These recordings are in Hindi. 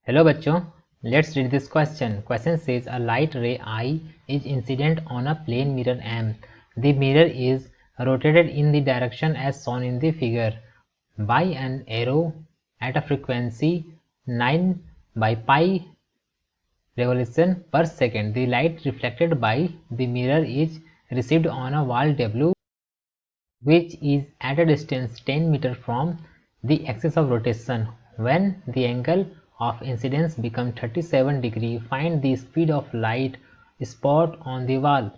Hello बच्चों, let's read this question. Question says a light ray I is incident on a plane mirror M. The mirror is rotated in the direction as shown in the figure by an arrow at a frequency 9 by pi revolution per second. The light reflected by the mirror is received on a wall W, which is at a distance 10 meter from the axis of rotation. When the angle of incidence becomes 37 degree, find the speed of light spot on the wall.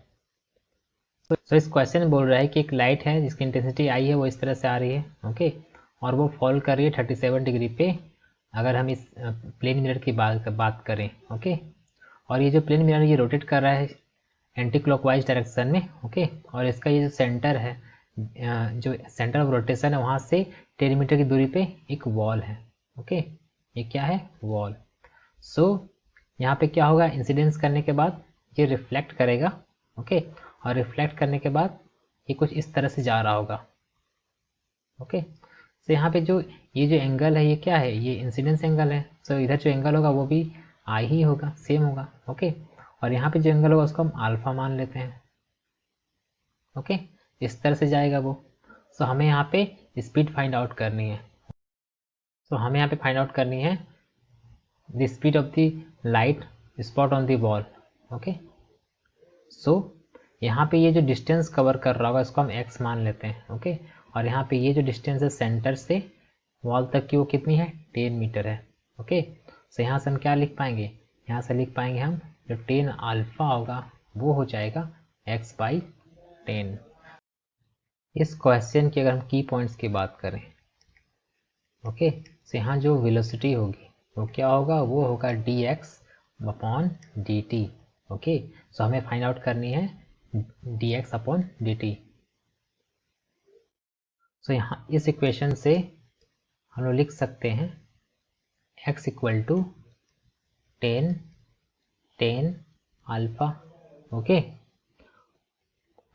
So इस क्वेश्चन में बोल रहा है कि एक लाइट है जिसकी इंटेंसिटी आई है वो इस तरह से आ रही है, ओके, और वो फॉल कर रही है 37 डिग्री पे, अगर हम इस प्लेन मिरर की बात करें, ओके। और ये जो प्लेन मिरर ये रोटेट कर रहा है एंटी क्लॉकवाइज डायरेक्शन में, ओके, और इसका ये जो सेंटर है, जो सेंटर ऑफ रोटेशन है, वहाँ से 10 मीटर की दूरी पे एक वॉल है, ओके। ये क्या है? वॉल। सो यहाँ पे क्या होगा, इंसिडेंस करने के बाद ये रिफ्लेक्ट करेगा, ओके, और रिफ्लेक्ट करने के बाद ये कुछ इस तरह से जा रहा होगा, ओके। सो यहाँ पे जो ये जो एंगल है ये क्या है, ये इंसिडेंस एंगल है। सो इधर जो एंगल होगा वो भी आई ही होगा, सेम होगा, ओके। और यहाँ पे जो एंगल होगा उसको हम अल्फा मान लेते हैं, ओके। इस तरह से जाएगा वो। सो हमें यहाँ पे स्पीड फाइंड आउट करनी है। सो हमें यहाँ पे फाइंड आउट करनी है the speed of the light spot on the wall, okay. So यहाँ पे ये जो डिस्टेंस कवर कर रहा होगा इसको हम x मान लेते हैं, ओके। और यहाँ पे ये जो डिस्टेंस है सेंटर से वॉल तक की वो कितनी है, 10 मीटर है, ओके। सो यहाँ से हम क्या लिख पाएंगे, यहाँ से लिख पाएंगे हम जो 10 अल्फा होगा वो हो जाएगा x/10। इस क्वेश्चन की अगर हम की पॉइंट्स की बात करें, ओके, तो यहाँ जो वेलोसिटी होगी वो क्या होगा, वो होगा dx/dt, ओके। सो हमें फाइंड आउट करनी है dx/dt। सो यहाँ इस इक्वेशन से हम लोग लिख सकते हैं x = 10 अल्फा, ओके।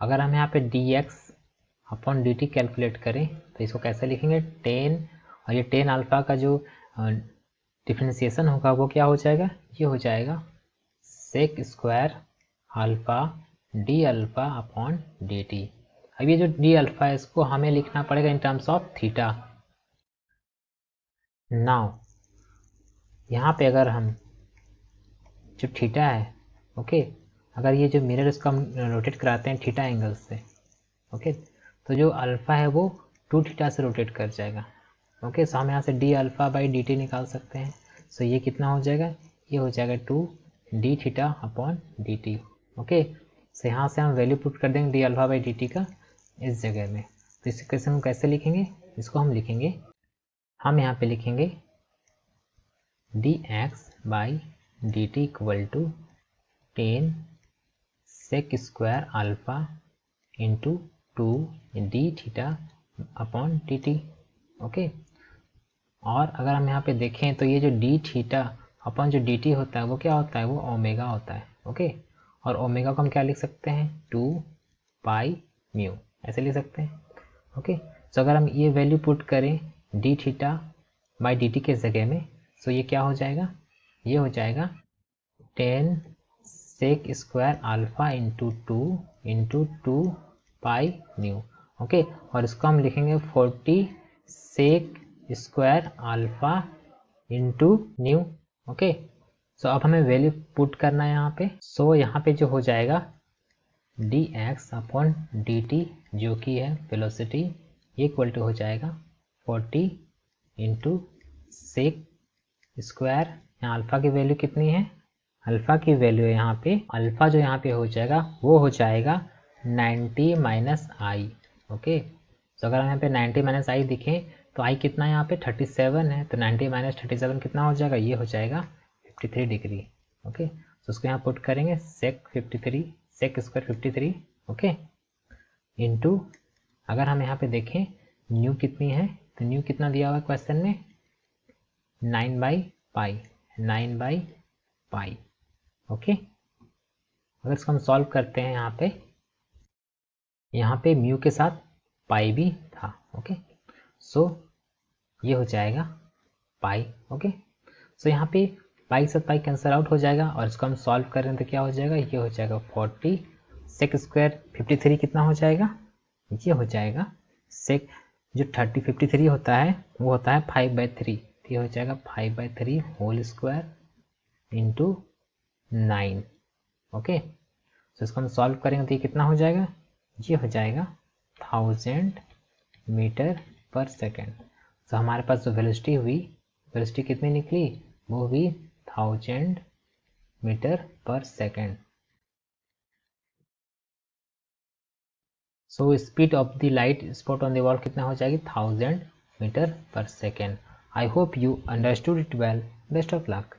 अगर हम यहाँ पे dx/dt कैलकुलेट करें तो इसको कैसे लिखेंगे, 10, और ये 10 अल्फा का जो डिफरेंशिएशन होगा वो क्या हो जाएगा, ये हो जाएगा sec² अल्फा d∝/dt। अब ये जो d अल्फा है इसको हमें लिखना पड़ेगा in terms of theta. Now यहाँ पे अगर हम जो थीटा है, ओके, अगर ये जो मिरर इसको हम रोटेट कराते हैं थीटा एंगल से, ओके, तो जो अल्फ़ा है वो 2 थीटा से रोटेट कर जाएगा, ओके। सो हम यहाँ से d∝/dt निकाल सकते हैं। सो ये कितना हो जाएगा, ये हो जाएगा 2d∼dt, ओके। सो यहाँ से हम वैल्यू पुट कर देंगे d∝/dt का इस जगह में। तो इस इक्वेशन को कैसे लिखेंगे, इसको हम लिखेंगे, हम यहाँ पे लिखेंगे dx/dt = 10 sec² alpha into 2d∼dt, okay. और अगर हम यहाँ पे देखें तो ये जो d∼ जो dt होता है वो क्या होता है, वो ओमेगा होता है, ओके। और ओमेगा को हम क्या लिख सकते हैं, 2πμ, ऐसे लिख सकते हैं, ओके। तो अगर हम ये वैल्यू पुट करें d∼/dt के जगह में, तो ये क्या हो जाएगा, ये हो जाएगा 10 sec² अल्फ़ा इंटू 2πμ, ओके। और इसको हम लिखेंगे 40 sec² alpha into nu, okay. So अब हमें वैल्यू पुट करना है यहाँ पे। सो यहाँ पे जो हो जाएगा dx/dt जो कि है वेलोसिटी, ये इक्वल टू हो जाएगा 40 इंटू sec², यहाँ अल्फ़ा की वैल्यू कितनी है, अल्फ़ा की वैल्यू है यहाँ पे, अल्फ़ा जो यहाँ पे हो जाएगा वो हो जाएगा 90 - i, ओके। तो अगर हम यहाँ पे 90 - i दिखें तो i कितना है यहाँ पे 37 है, तो 90 - 37 कितना हो जाएगा, ये हो जाएगा 53 डिग्री, ओके। तो उसको यहाँ पुट करेंगे sec² 53, ओके, इंटू अगर हम यहाँ पे देखें न्यू कितनी है, तो न्यू कितना दिया हुआ है क्वेश्चन में, 9/π, ओके। अगर इसको हम सॉल्व करते हैं यहाँ पे म्यू के साथ पाई भी था, ओके। सो ये हो जाएगा पाई, ओके। सो यहाँ पे पाई के साथ पाई कैंसिल आउट हो जाएगा और इसको हम सॉल्व करें तो क्या हो जाएगा, ये हो जाएगा 40 सेक स्क्वायर 53 कितना हो जाएगा, ये हो जाएगा सेक जो 53 होता है वो होता है 5/3, ये हो जाएगा 5/3 होल स्क्वायर इंटू 9। ओके, तो इसको हम सॉल्व करेंगे तो ये कितना हो जाएगा, ये हो जाएगा 1000 मीटर पर सेकेंड। तो हमारे पास जो वेलोसिटी हुई, वेलोसिटी कितनी निकली, वो हुई 1000 मीटर पर second. So speed of the light spot on the wall कितना हो जाएगी, 1000 मीटर पर second. I hope you understood it well. Best of luck.